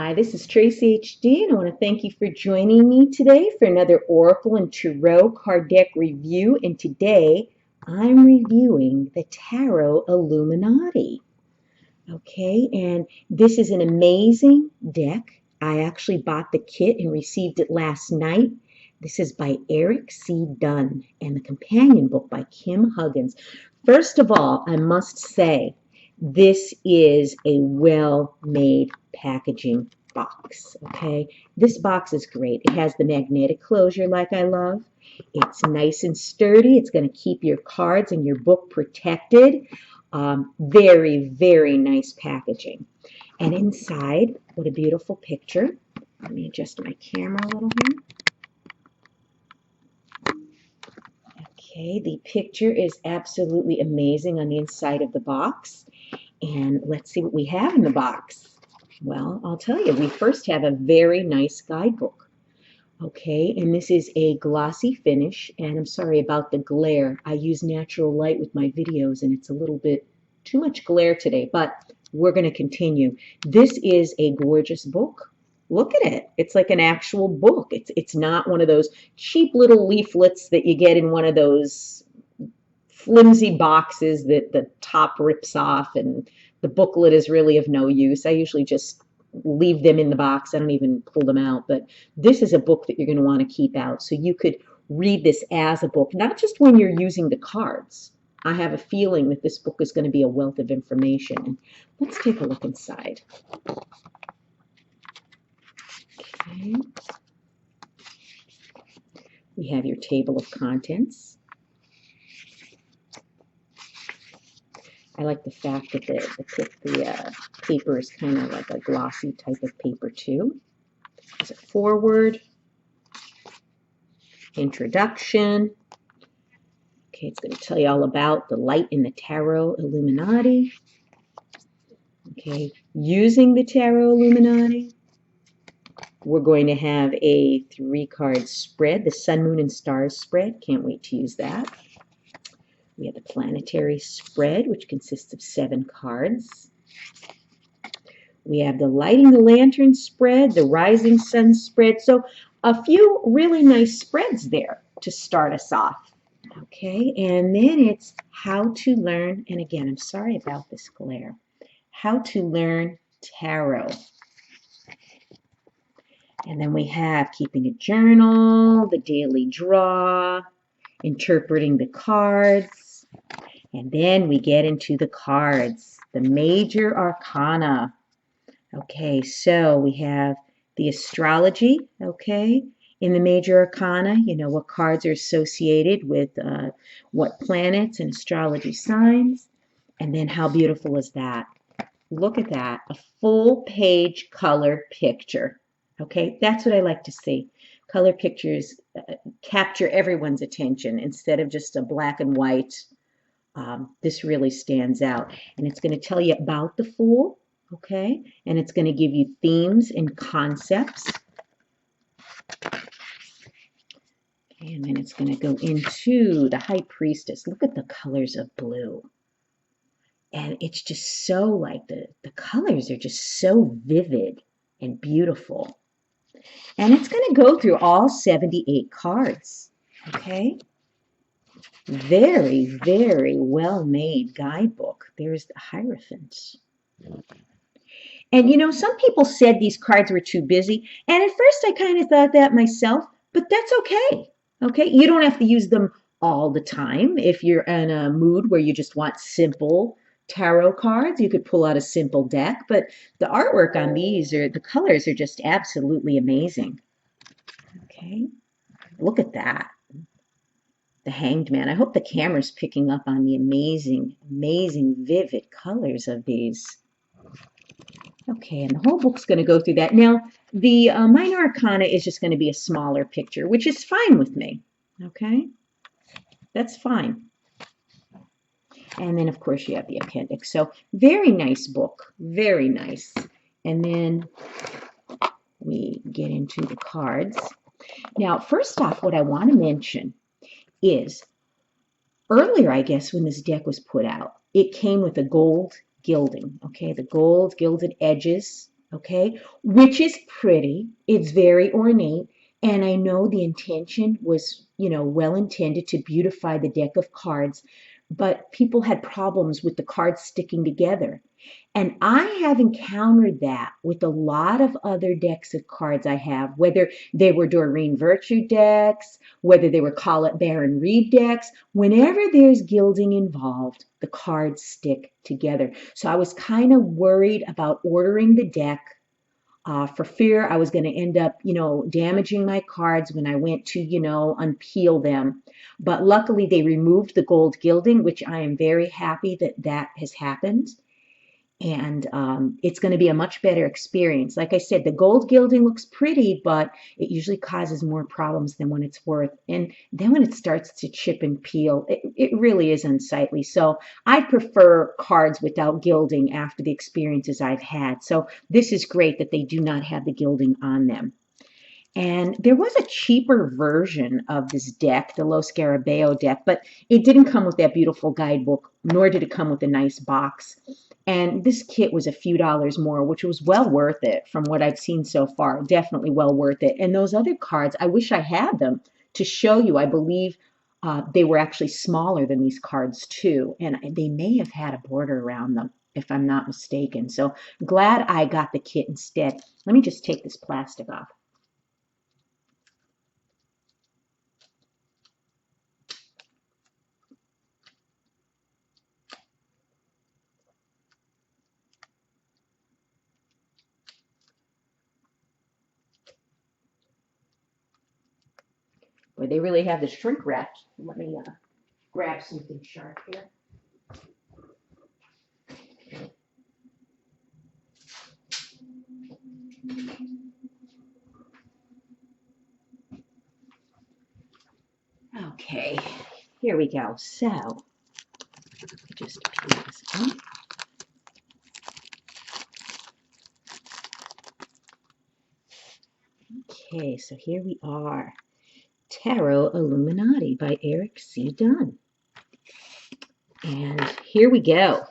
Hi, this is Traceyhd, and I want to thank you for joining me today for another Oracle and Tarot card deck review. And today I'm reviewing the Tarot Illuminati. Okay, and this is an amazing deck. I actually bought the kit and received it last night. This is by Eric C. Dunn and the companion book by Kim Huggins. First of all, I must say, this is a well-made packaging box, okay? This box is great. It has the magnetic closure like I love. It's nice and sturdy. It's going to keep your cards and your book protected. Very, very nice packaging. And inside, what a beautiful picture. Let me adjust my camera a little here. Okay, the picture is absolutely amazing on the inside of the box. And let's see what we have in the box. Well, I'll tell you, we first have a very nice guidebook. Okay, and this is a glossy finish, and I'm sorry about the glare. I use natural light with my videos, and it's a little bit too much glare today, but we're going to continue. This is a gorgeous book. Look at it. It's like an actual book. It's not one of those cheap little leaflets that you get in one of those flimsy boxes that the top rips off and the booklet is really of no use. I usually just leave them in the box. I don't even pull them out. But this is a book that you're going to want to keep out. So you could read this as a book, not just when you're using the cards. I have a feeling that this book is going to be a wealth of information. Let's take a look inside. Okay. We have your table of contents. I like the fact that the paper is kind of like a glossy type of paper too. There's a foreword, introduction. Okay, it's going to tell you all about the light in the Tarot Illuminati. Okay, using the Tarot Illuminati, we're going to have a 3-card spread, the Sun, Moon, and Stars spread. Can't wait to use that. We have the planetary spread, which consists of 7 cards. We have the lighting the lantern spread, the rising sun spread. So a few really nice spreads there to start us off. Okay, and then it's how to learn, and again, I'm sorry about this glare, how to learn tarot. And then we have keeping a journal, the daily draw, interpreting the cards. And then we get into the cards, the major arcana. Okay, so we have the astrology, okay, in the major arcana, you know, what cards are associated with what planets and astrology signs. And then how beautiful is that? Look at that, a full page color picture. Okay, that's what I like to see. Color pictures capture everyone's attention instead of just a black and white. This really stands out. And it's going to tell you about the Fool, okay? And it's going to give you themes and concepts. And then it's going to go into the High Priestess. Look at the colors of blue. And it's just so like the colors are just so vivid and beautiful. And it's going to go through all 78 cards, okay? Very, very well-made guidebook. There's the Hierophant. And, you know, some people said these cards were too busy. And at first I kind of thought that myself, but that's okay. Okay, you don't have to use them all the time. If you're in a mood where you just want simple tarot cards, you could pull out a simple deck. But the artwork on these, the colors are just absolutely amazing. Okay, look at that. The Hanged Man. I hope the camera's picking up on the amazing, amazing, vivid colors of these. Okay, and the whole book's going to go through that. Now, the Minor Arcana is just going to be a smaller picture, which is fine with me. Okay, that's fine. And then, of course, you have the appendix. So, very nice book. Very nice. And then we get into the cards. Now, first off, what I want to mention is earlier, I guess, when this deck was put out, it came with a gold gilding, okay, the gold gilded edges okay, which is pretty. It's very ornate. And I know the intention was, well intended to beautify the deck of cards, but people had problems with the cards sticking together. And I have encountered that with a lot of other decks of cards I have, whether they were Doreen Virtue decks, whether they were Call It Baron Reed decks. Whenever there's gilding involved, the cards stick together. So I was kind of worried about ordering the deck for fear I was going to end up, damaging my cards when I went to, unpeel them. But luckily they removed the gold gilding, which I am very happy that that has happened. And it's going to be a much better experience. Like I said, the gold gilding looks pretty, but it usually causes more problems than when it's worth. And then when it starts to chip and peel, it really is unsightly. So I prefer cards without gilding after the experiences I've had. So this is great that they do not have the gilding on them. And there was a cheaper version of this deck, the Los Scarabeo deck, but it didn't come with that beautiful guidebook, nor did it come with a nice box. And this kit was a few dollars more, which was well worth it from what I've seen so far. Definitely well worth it. And those other cards, I wish I had them to show you. I believe they were actually smaller than these cards too. And they may have had a border around them, if I'm not mistaken. So glad I got the kit instead. Let me just take this plastic off. Where they really have the shrink wrap. Let me grab something sharp here. Okay, here we go. So, just peel this off. Okay, so here we are. Tarot Illuminati by Eric C. Dunn. And here we go.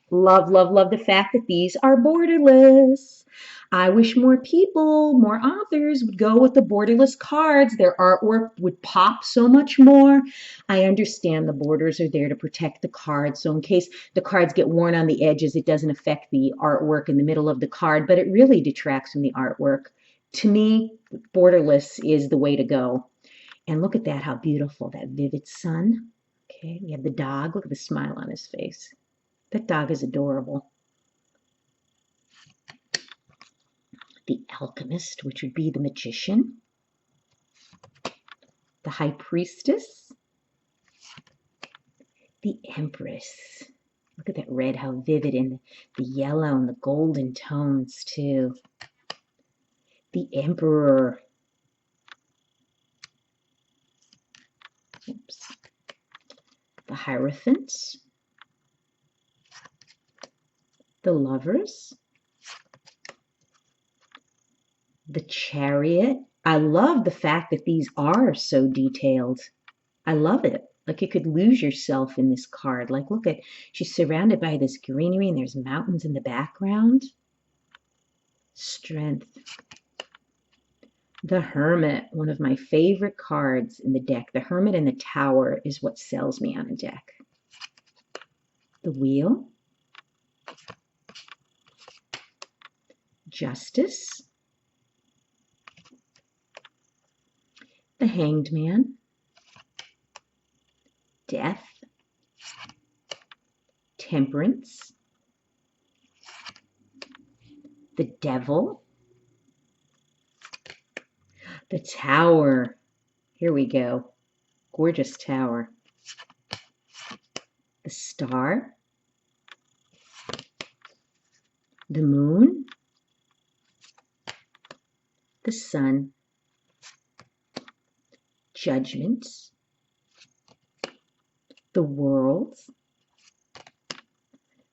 Love, love, love the fact that these are borderless. I wish more people, more authors would go with the borderless cards. Their artwork would pop so much more. I understand the borders are there to protect the cards. So in case the cards get worn on the edges, it doesn't affect the artwork in the middle of the card, but it really detracts from the artwork. To me, borderless is the way to go. And look at that, how beautiful, that vivid sun. Okay, we have the dog. Look at the smile on his face. That dog is adorable. The alchemist, which would be the magician. The high priestess. The empress. Look at that red, how vivid, and the yellow and the golden tones too. The emperor. Oops. The Hierophant. The lovers. The chariot. I love the fact that these are so detailed. I love it. Like you could lose yourself in this card. Like look at, she's surrounded by this greenery and there's mountains in the background. Strength. The Hermit, one of my favorite cards in the deck. The Hermit and the Tower is what sells me on a deck. The Wheel. Justice. The Hanged Man. Death. Temperance. The Devil. The Tower. Here we go. Gorgeous tower. The Star. The Moon. The Sun. Judgment. The World.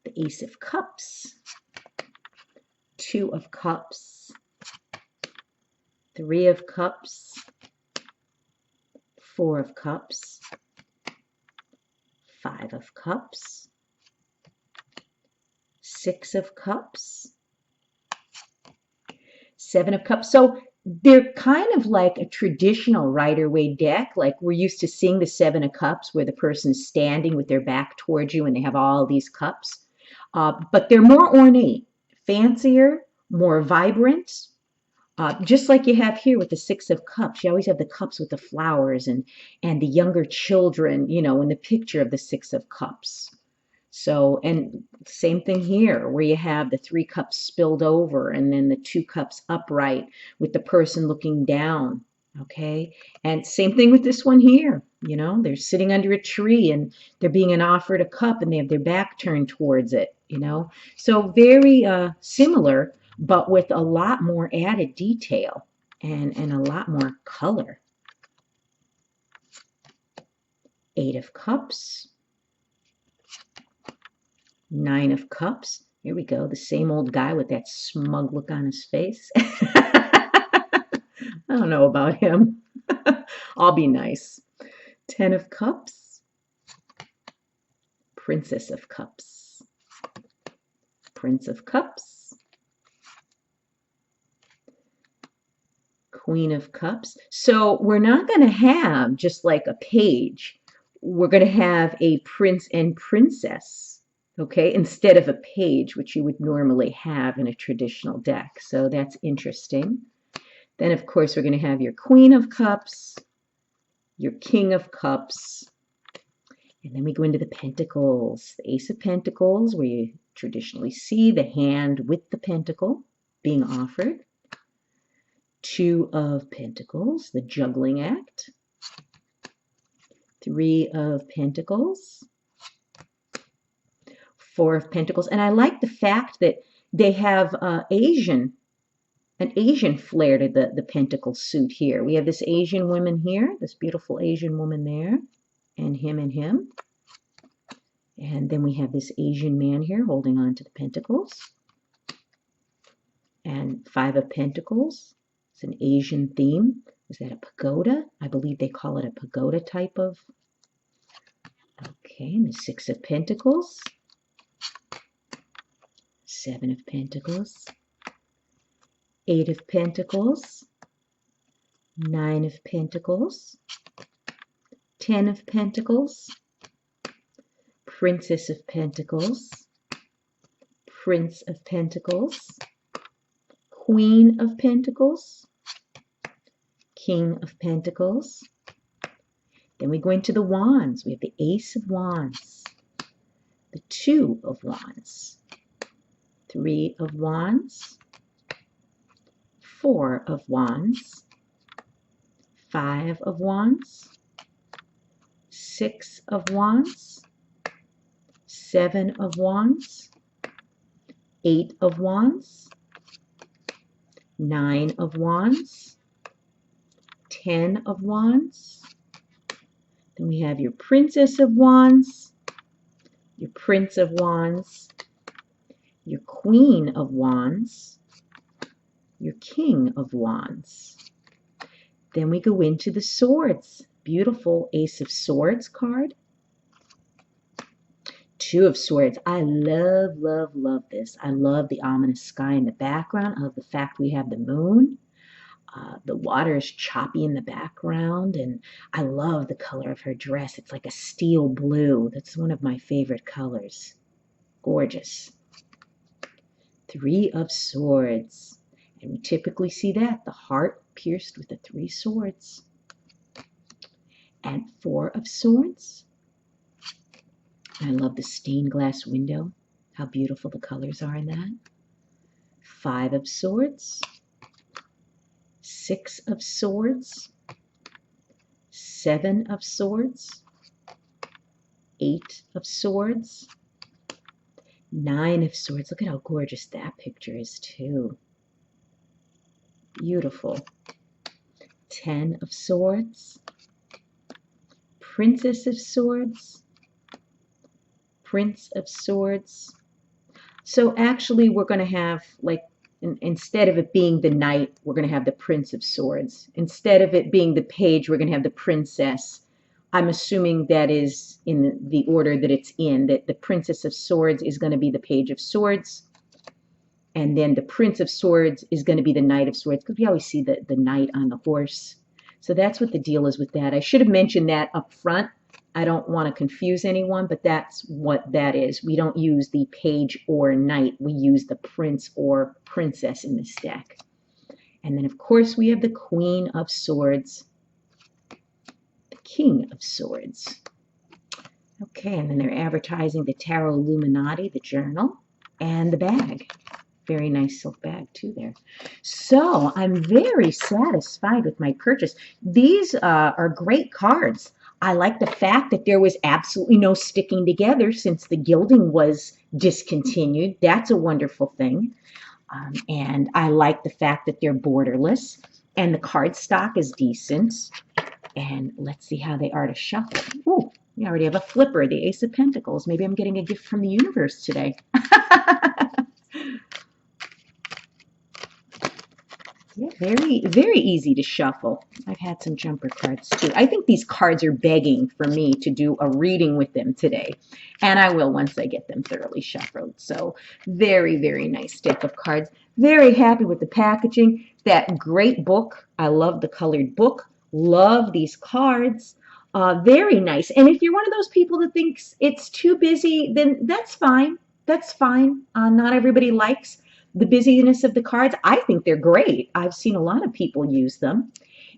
The Ace of Cups. Two of Cups. Three of Cups. Four of Cups. Five of Cups. Six of Cups. Seven of Cups. So they're kind of like a traditional Rider-Waite deck. Like we're used to seeing the Seven of Cups where the person's standing with their back towards you and they have all these cups. But they're more ornate, fancier, more vibrant. Just like you have here with the Six of Cups. You always have the cups with the flowers and the younger children, you know, in the picture of the Six of Cups. So, and same thing here, where you have the three cups spilled over and then the two cups upright with the person looking down. Okay. And same thing with this one here. You know, they're sitting under a tree and they're being offered a cup and they have their back turned towards it, you know. So very similar, but with a lot more added detail and a lot more color. Eight of Cups. Nine of Cups. Here we go. The same old guy with that smug look on his face. I don't know about him. I'll be nice. Ten of Cups. Princess of Cups. Prince of Cups. Queen of Cups. So we're not going to have just like a page. We're going to have a prince and princess. Okay, instead of a page, which you would normally have in a traditional deck. So that's interesting. Then, of course, we're going to have your Queen of Cups, your King of Cups, and then we go into the Pentacles. The Ace of Pentacles, where you traditionally see the hand with the pentacle being offered. Two of Pentacles, the juggling act. Three of Pentacles. Four of Pentacles. And I like the fact that they have an Asian flair to the pentacle suit here. We have this Asian woman here, this beautiful Asian woman there, and him. And then we have this Asian man here holding on to the pentacles. And Five of Pentacles. It's an Asian theme. Is that a pagoda? I believe they call it a pagoda type of. Okay, and the Six of Pentacles. Seven of Pentacles, Eight of Pentacles, Nine of Pentacles, 10 of Pentacles, Princess of Pentacles, Prince of Pentacles, Queen of Pentacles, King of Pentacles. Then we go into the Wands. We have the Ace of Wands, the Two of Wands, Three of Wands, Four of Wands, Five of Wands, Six of Wands, Seven of Wands, Eight of Wands, Nine of Wands, 10 of Wands. Then we have your Princess of Wands, your Prince of Wands, your Queen of Wands, your King of Wands. Then we go into the swords. Beautiful Ace of Swords card. Two of Swords. I love, love, love this. I love the ominous sky in the background. I love the fact we have the moon. The water is choppy in the background, and I love the color of her dress. It's like a steel blue. That's one of my favorite colors. Gorgeous. Three of Swords. And we typically see that, the heart pierced with the three swords. And Four of Swords. I love the stained glass window. How beautiful the colors are in that. Five of Swords. Six of Swords. Seven of Swords. Eight of Swords. Nine of Swords. Look at how gorgeous that picture is too. Beautiful. 10 of Swords. Princess of Swords. Prince of Swords. So actually we're going to have, like, instead of it being the knight, we're going to have the Prince of Swords. Instead of it being the page, we're going to have the princess. I'm assuming that is in the order that it's in, that the Princess of Swords is going to be the Page of Swords, And then the Prince of Swords is going to be the Knight of Swords, because we always see the knight on the horse. So that's what the deal is with that. I should have mentioned that up front. I don't want to confuse anyone, but that's what that is. We don't use the page or knight. We use the prince or princess in this deck. And then, of course, we have the Queen of Swords, the King of Swords. Okay, and then they're advertising the Tarot Illuminati, the journal, and the bag. Very nice silk bag, too, there. So I'm very satisfied with my purchase. These are great cards. I like the fact that there was absolutely no sticking together since the gilding was discontinued. That's a wonderful thing. And I like the fact that they're borderless. And the card stock is decent. And let's see how they are to shuffle. Ooh, we already have a flipper, the Ace of Pentacles. Maybe I'm getting a gift from the universe today. Yeah, very, very easy to shuffle. I've had some jumper cards too. I think these cards are begging for me to do a reading with them today. And I will once I get them thoroughly shuffled. So very, very nice deck of cards. Very happy with the packaging. That great book. I love the colored book. Love these cards. Very nice. And if you're one of those people that thinks it's too busy, then that's fine. That's fine. Not everybody likes the busyness of the cards. I think they're great. I've seen a lot of people use them,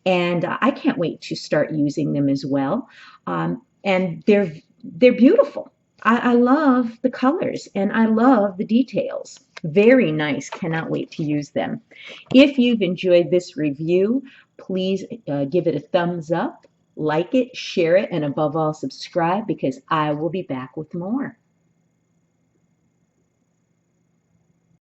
and I can't wait to start using them as well. And they're beautiful. I love the colors, and I love the details. Very nice. Cannot wait to use them. If you've enjoyed this review, please give it a thumbs up, like it, share it, and above all, subscribe, because I will be back with more.